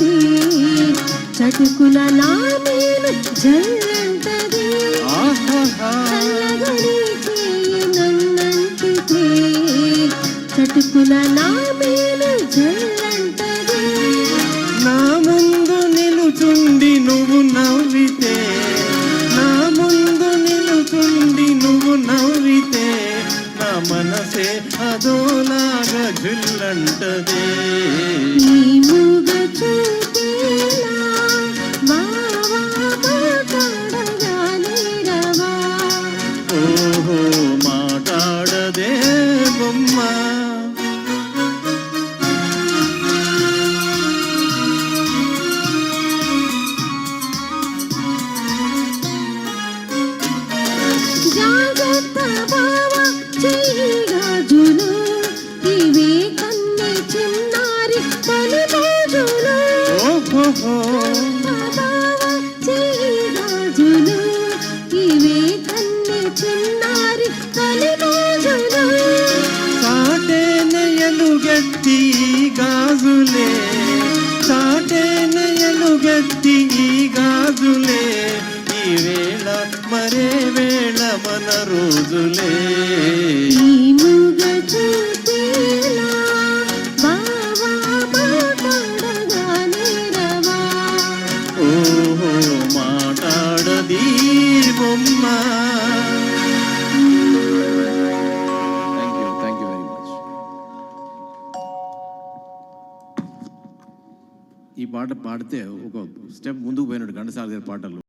చూస్తే చటుకున నా మేలు జల్లంటది చల్లగని చేయి నన్నంటితే చటుకున నా మేలు జల్లంటది నా ముందు నిలుచుండి నువ్వు నవ్వితే నా ముందు నిలుచుండి నువ్వు నవ్వితే నా మనసే అదోలాగా జుల్లంటదే ఈ మూగ చూపేలా మావా మాట్లాడగానే రవా ఓహో మాట్లాడదే బొమ్మ జాగ్రత్త బావా చెయ్యి గాజులు ఇవే కన్నె చిన్నారి తొలి రోజులు ఓహో బావా చెయ్యి గాజులు ఇవే కన్నె చిన్నారి తొలి రోజులు సాటేనయలు గట్టి గాజులే సాటేనయలు గట్టి గాజులే ఈ వేళ మరే వేళ మన రోజులే ఈ మూగ చూపేలా బావా మాట్లాడగానే రవా ఓహో మాట్లాడదీ బొమ్మ థ్యాంక్ యూ వెరీ మచ్. ఈ పాట పాడితే ఒక స్టెప్ ముందుకు పోయినాడు ఘంటసాల గారి పాటలు.